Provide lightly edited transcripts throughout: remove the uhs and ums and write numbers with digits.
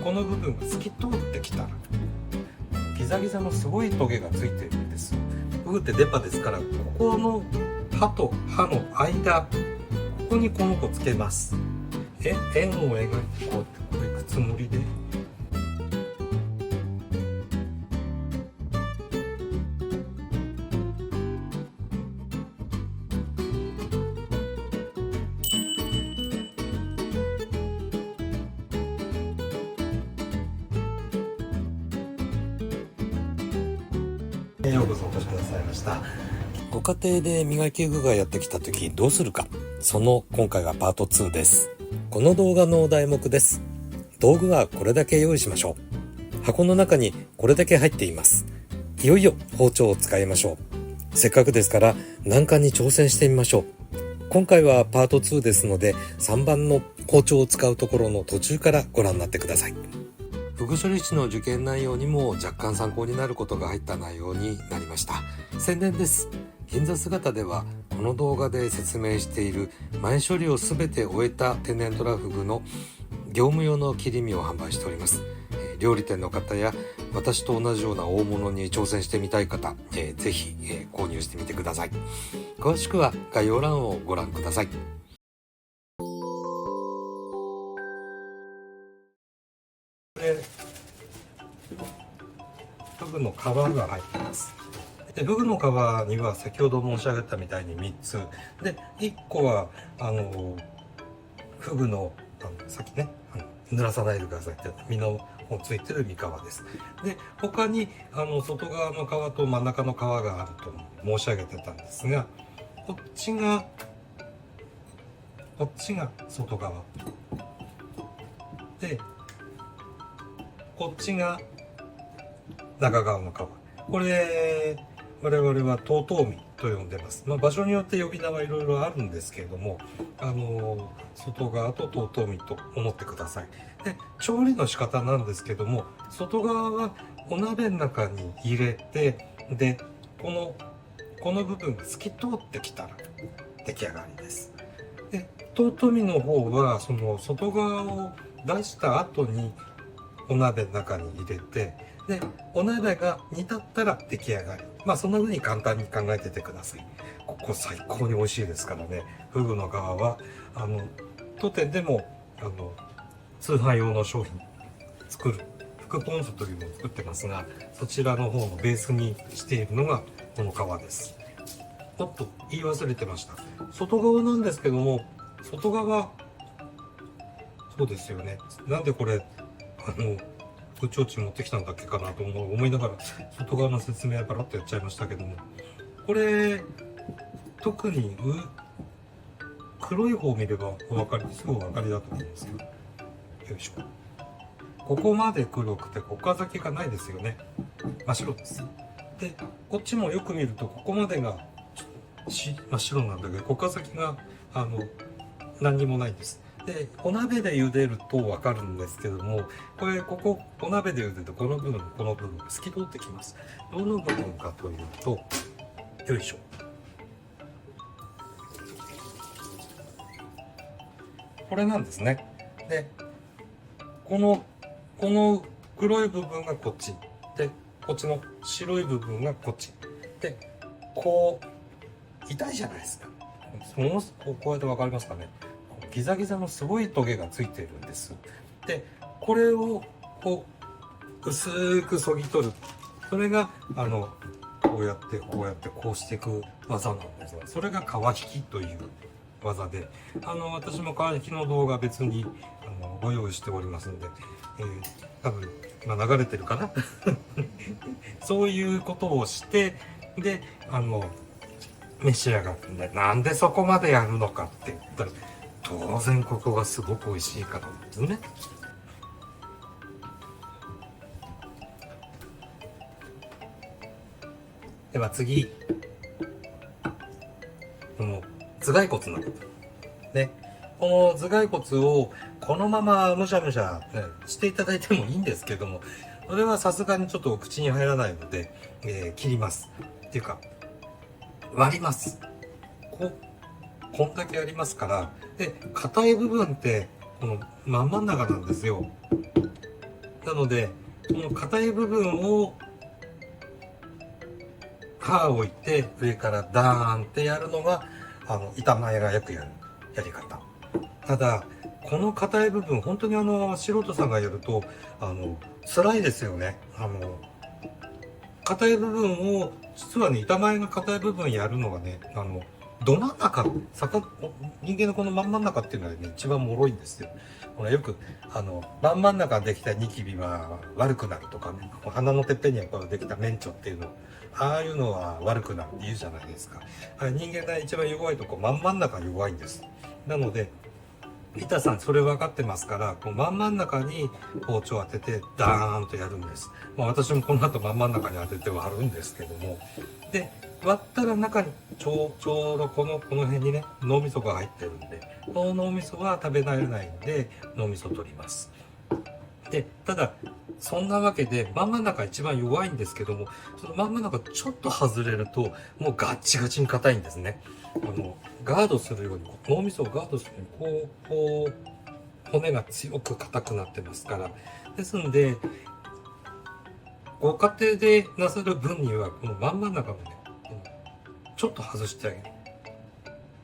この部分が透き通ってきたら、ギザギザのすごいトゲがついてるんです。フグって出っ歯ですから、ここの歯と歯の間、ここにこの子つけます。円を描いてこうやってこういくつもりで。ようこそお越しくださいました。ご家庭で磨き具がやってきた時どうするか、その今回はパート2です。この動画のお題目です。道具はこれだけ用意しましょう。箱の中にこれだけ入っています。いよいよ包丁を使いましょう。せっかくですから難関に挑戦してみましょう。今回はパート2ですので、3番の包丁を使うところの途中からご覧になってください。フグ処理師の受験内容にも若干参考になることが入った内容になりました。宣伝です。銀座姿ではこの動画で説明している前処理を全て終えた天然トラフグの業務用の切り身を販売しております。料理店の方や私と同じような大物に挑戦してみたい方、ぜひ購入してみてください。詳しくは概要欄をご覧ください。フグの皮が入ってます。でフグの皮には先ほど申し上げたみたいに3つで、1個はフグのさっきね濡らさないでくださいって身のついてる身皮です。で他に外側の皮と真ん中の皮があると申し上げてたんですが、こっちが外側で、こっちが中側の皮。これ我々はトウトウミと呼んでます。場所によって呼び名はいろいろあるんですけれども、外側とトウトウミと思ってください。で調理の仕方なんですけども、外側はお鍋の中に入れて、でこの部分が透き通ってきたら出来上がりです。でトウトウミの方はその外側を出した後にお鍋の中に入れて、でお鍋が煮立ったら出来上がり。そんな風に簡単に考えててください。ここ最高に美味しいですからね。フグの皮は当店でも通販用の商品作るフグポン酢というのを作ってますが、そちらの方のベースにしているのがこの皮です。おっと言い忘れてました。外側なんですけども、外側そうですよね。なんでこれ空調置持ってきたんだっけかなと思いながら外側の説明はバラッとやっちゃいましたけども、これ特に黒い方を見ればすぐお分かりだと思うんですけど、よいしょ、ここまで黒くて岡崎がないですよね。真っ白です。でこっちもよく見るとここまでが真っ白なんだけど、岡崎が何にもないんです。でお鍋で茹でると分かるんですけども、ここお鍋で茹でるとこの部分が透き通ってきます。どの部分かというと、よいしょ、これなんですね。でこの黒い部分がこっちで、こっちの白い部分がこっちで、こう痛いじゃないですか。こうやって分かりますかね。ギザギザのすごいトゲがついているんです。でこれをこう薄くそぎ取る、それがこうやってこうしていく技なんですが、それが皮引きという技で、私も皮引きの動画別にご用意しておりますので、多分今流れてるかなそういうことをして、で召し上がってね、なんでそこまでやるのかって言ったら、当然ここがすごく美味しいからなんですね。では次、この頭蓋骨の部分ね、この頭蓋骨をこのままむしゃむしゃ、していただいてもいいんですけども、それはさすがにちょっと口に入らないので、切りますっていうか割ります。こんだけありますから。で硬い部分ってこの真ん中なんですよ。なので、この硬い部分を刃を置いて上からダーンってやるのが、板前がよくやるやり方。ただ、この硬い部分、本当に素人さんがやると、辛いですよね。硬い部分を、実はね、板前が硬い部分やるのがね、ど真ん中、人間のこの真ん中っていうのはね、一番脆いんですよ。ほら、よく、真ん中できたニキビは悪くなるとかね、鼻のてっぺんにはこうできたメンチョっていうの、ああいうのは悪くなるって言うじゃないですか。人間が一番弱いとこ、真ん中弱いんです。なので、板さんそれ分かってますから、こう真ん中に包丁を当ててダーンとやるんです。私もこの後真ん中に当てて割るんですけども。で、割ったら中にちょうどこの辺にね、脳みそが入ってるんで、この脳みそは食べられないんで、脳みそ取ります。で、ただ、そんなわけで、真ん中一番弱いんですけども、その真ん中ちょっと外れると、もうガッチガチに硬いんですね。ガードするように、脳みそをガードするように、こう、骨が強く硬くなってますから。ですんで、ご家庭でなさる分には、この真ん中のね、ちょっと外してあげる。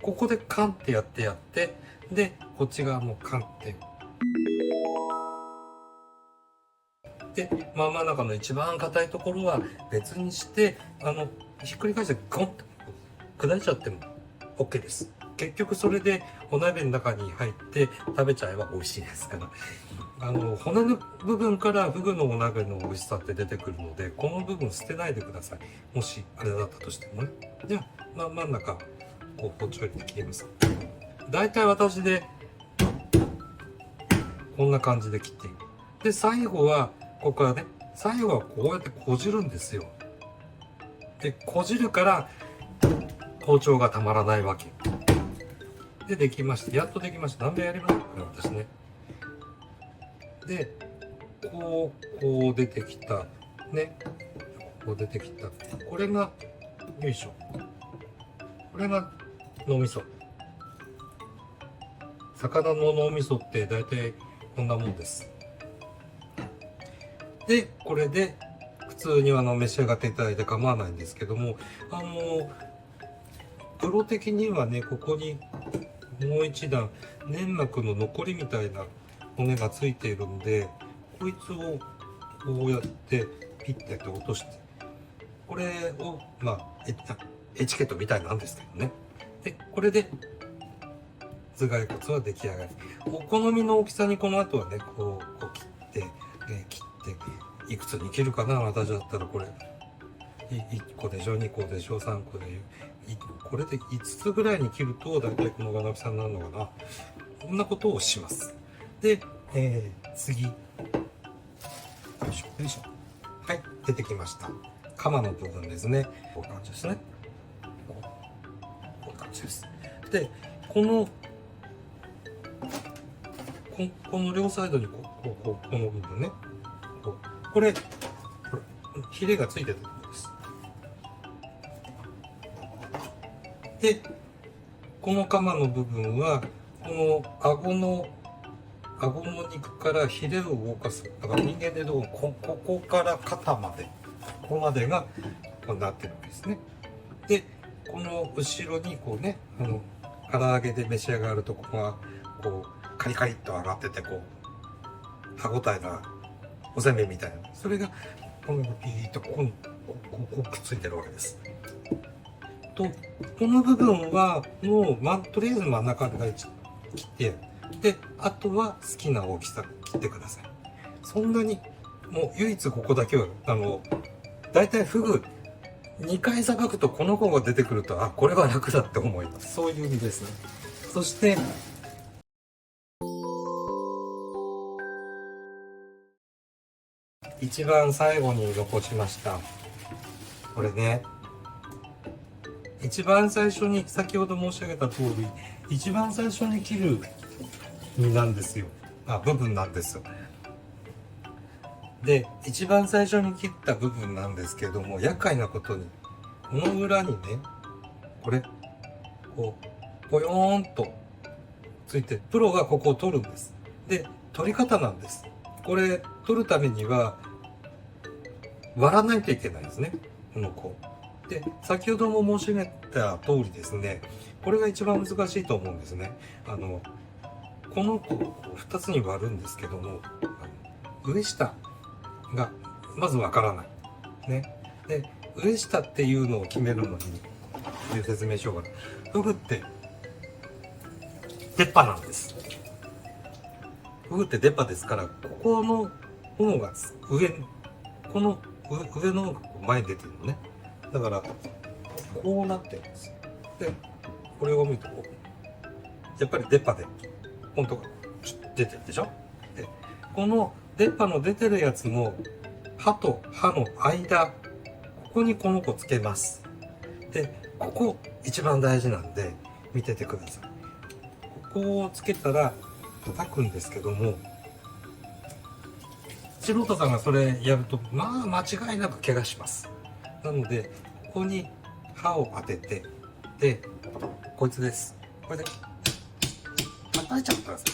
ここでカンってやって、で、こっち側もカンって。で、真ん中の一番硬いところは別にして、ひっくり返してゴンって砕いちゃっても OK です。結局それでお鍋の中に入って食べちゃえば美味しいですから。骨の部分からフグのお鍋の美味しさって出てくるので、この部分捨てないでください。もしあれだったとしてもね。じゃあ、真ん中、こう包丁入れて切ります。大体私で、こんな感じで切っていく。で、最後は、ここからね、最後はこうやってこじるんですよ。で、こじるから、包丁がたまらないわけ。で、できました。やっとできました。何遍やりましたかね、私ね。で、こう出てきた。ね。こう出てきた。これが、よいしょ。これが脳みそ。魚の脳みそって大体こんなもんです。で、これで普通に召し上がっていただいて構わないんですけども、プロ的にはね、ここにもう一段粘膜の残りみたいな骨がついているんで、こいつをこうやってピッてやって落として、これをエチケットみたいなんですけどね。で、これで頭蓋骨は出来上がり。お好みの大きさにこの後はね、こう切って、いくつに切るかな、私だったらこれ。1個でしょ、2個でしょ、3個で。これで5つぐらいに切ると、だいたいこの大きさになるのかな。こんなことをします。で、次。よいしょ、よいしょ。はい、出てきました。カマの部分ですね。こういう感じですね。こういう感じです。で、この両サイドにこの部分ね。これ、ヒレがついてるところです。で、このカマの部分は、この顎の肉からヒレを動かす。だから人間でどうここから肩まで、ここまでがこうなってるわけですね。で、この後ろにこうね、唐揚げで召し上がるとここが、こう、カリカリっと上がってて、こう、歯ごたえがおせんべいみたいな。それが、このピーッとここにこうくっついてるわけです。と、この部分はもう、とりあえず真ん中で切って、で、あとは好きな大きさ切ってください。そんなに、もう唯一ここだけは、だいたいフグ、2回さばくとこの子が出てくると、これは楽だって思います。そういう意味ですね。そして、一番最後に残しました。これね、一番最初に、先ほど申し上げた通り、一番最初に切る身なんですよ。部分なんですよ。で、一番最初に切った部分なんですけども、厄介なことに、この裏にね、これ、こう、ぽよーんとついて、プロがここを取るんです。で、取り方なんです。これ取るためには割らないといけないですね、この子で。先ほども申し上げた通りですね、これが一番難しいと思うんですね。この子を2つに割るんですけども、上下がまずわからないね。で、上下っていうのを決めるのにいう説明しようかな。フグって出っ歯なんです。フグって出っ歯ですから、ここの方がこの上の方が前に出てるのね。だからこうなってるんですよ。で、これを見るとやっぱり出っ歯で本当が出てるでしょ。で、この出っ歯の出てるやつの歯と歯の間、ここにこの子つけます。で、ここ一番大事なんで見ててください。ここをつけたら叩くんですけども、素人さんがそれやるとまあ間違いなく怪我します。なのでここに刃を当てて、でこいつです。これで叩いちゃってくださ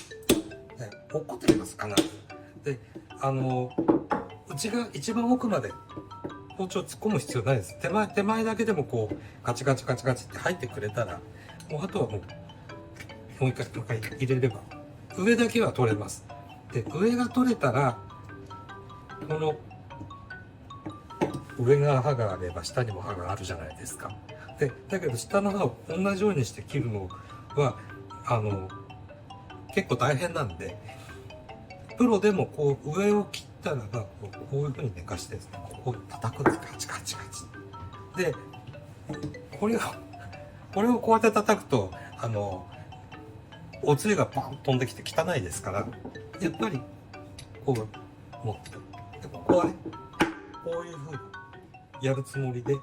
い。ね、落っこってきます必ず。で、内が一番奥まで包丁突っ込む必要ないです。手前だけでもこうガチガチガチガチって入ってくれたら、もうあとはもう一回入れれば上だけは取れます。で、上が取れたら、この上が刃があれば下にも刃があるじゃないですか。で、だけど下の刃を同じようにして切るのは結構大変なんで、プロでもこう上を切ったらばこういう風に寝かしてですね、ここを叩くんです。カチカチカチで、これをこうやって叩くとおつゆがパン飛んできて汚いですから、やっぱりこう持って、でここはね、こういう風にやるつもりで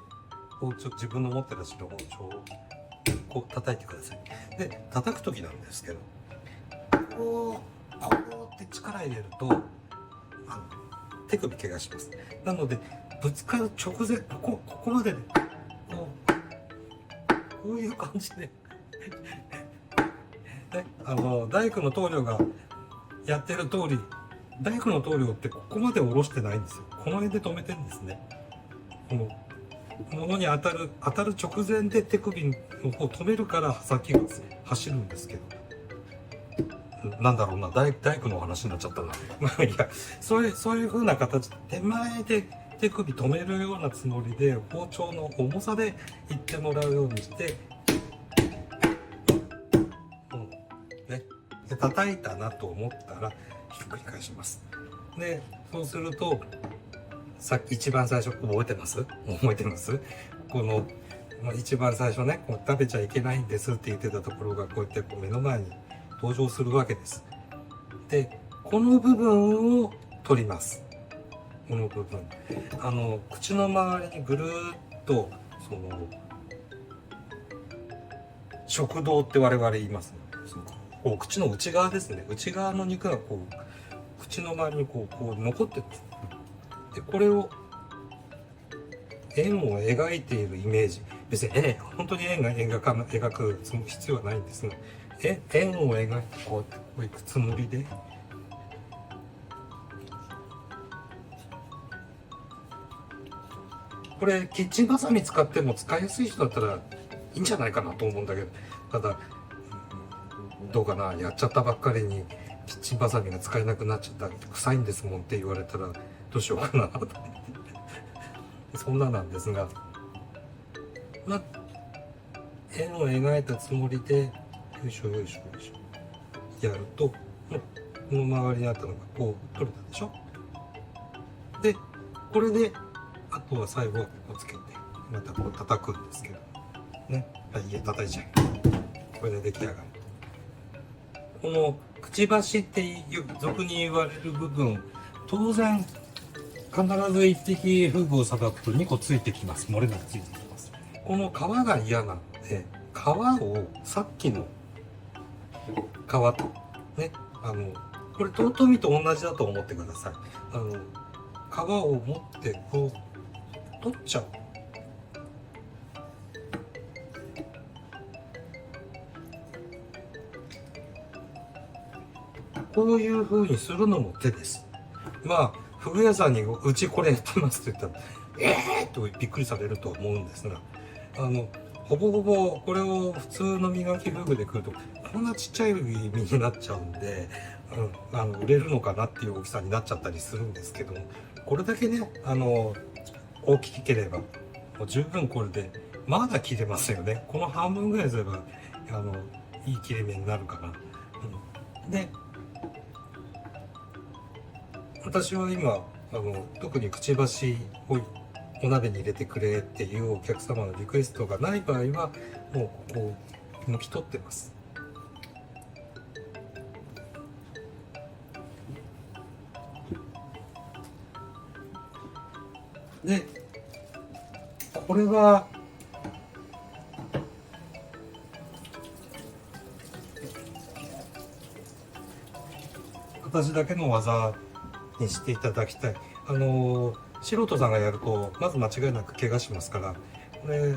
包丁、自分の持ってる白包丁をこう叩いてください。で、叩く時なんですけど、こうって力入れると手首怪我します。なのでぶつかる直前、ここまでね、こういう感じでね、大工の棟梁がやってる通り、大工の棟梁ってここまで下ろしてないんですよ。この辺で止めてるんですね。この物に当たる直前で手首の方を止めるから先が走るんですけど、なんだろうな、大工の話になっちゃったな。まあいや、そういう風な形、手前で手首止めるようなつもりで包丁の重さでいってもらうようにして、ね、で叩いたなと思ったらひっくり返します。で、そうするとさっき一番最初覚えてます？この、一番最初ね、こう食べちゃいけないんですって言ってたところがこうやってこう目の前に登場するわけです。で、この部分を取ります。この部分。口の周りにぐるーっと、食道って我々言いますね。こう口の内側ですね。内側の肉がこう、口の周りにこう残ってるんです。で、これを円を描いているイメージ、別に本当に描く必要はないんですが、円を描いてこういくつもりで、これキッチンバサミ使っても使いやすい人だったらいいんじゃないかなと思うんだけど、ただどうかな、やっちゃったばっかりにキッチンバサミが使えなくなっちゃった、臭いんですもんって言われたらどうしようかなとそんななんですが、まあ、円を描いたつもりでよいしょよいしょよいしょやると、この周りにあったのがこう取れたでしょ。で、これであとは最後はここつけてまたこう叩くんですけどね、はい、叩いちゃう。これで出来上がる。このくちばしっていう俗に言われる部分、当然必ず一匹フグをさばくと2個ついてきます。漏れなくついてきます。この皮が嫌なので、皮をさっきの皮とね、これトートミと同じだと思ってください。皮を持ってこう取っちゃう。こういう風にするのも手です。まあ、フグ屋さんにうちこれやってますって言ったら、とびっくりされると思うんですが、ほぼほぼこれを普通の磨きフグで食うと、こんなちっちゃい身になっちゃうんで、売れるのかなっていう大きさになっちゃったりするんですけども、これだけね、大きければ、もう十分これで、まだ切れますよね。この半分ぐらいすれば、いい切れ目になるかな。で、私は今、特にくちばしをお鍋に入れてくれっていうお客様のリクエストがない場合は、もうこう、抜き取ってます。で、これは、私だけの技にしていただきたい。素人さんがやると、まず間違いなく怪我しますから、これ、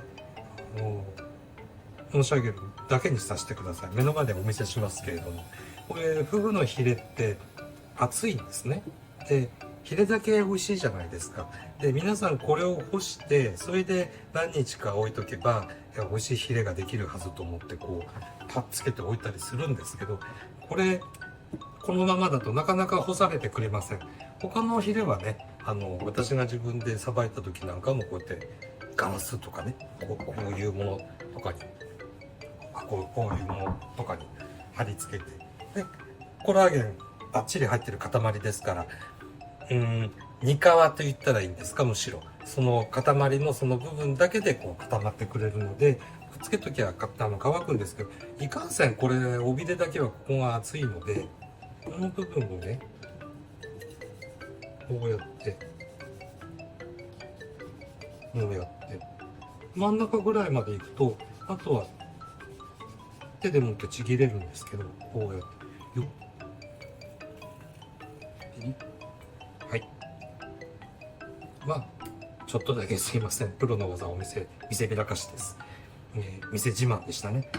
申し上げるだけにさせてください。目の前でお見せしますけれども、これ、フグのヒレって熱いんですね。で、ヒレだけ美味しいじゃないですか。で、皆さんこれを干して、それで何日か置いとけば、美味しいヒレができるはずと思って、こう、パッつけておいたりするんですけど、これ、このままだとなかなか干されてくれません。他のヒレはね、私が自分でさばいた時なんかもこうやってガラスとかね、こういうものとかに、こういうものとかに貼り付けて、で、コラーゲンバッチリ入ってる塊ですから、煮皮と言ったらいいんですか、むしろ。その塊のその部分だけでこう固まってくれるので、くっつけときは乾くんですけど、いかんせんこれ、尾びれだけはここが厚いので、この部分をね、こうやって、真ん中ぐらいまでいくと、あとは手で持ってちぎれるんですけど、こうやって、よっ。はい。まあ、ちょっとだけすいません。プロの技を見せびらかしです。店自慢でしたね。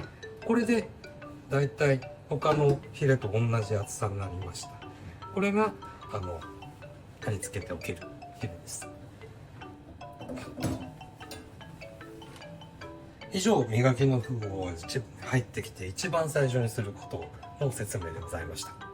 これで、だいたい他のヒレと同じ厚さになりました。これが、貼り付けておけるヒレです。以上、磨きのフグを入ってきて一番最初にすることの説明でございました。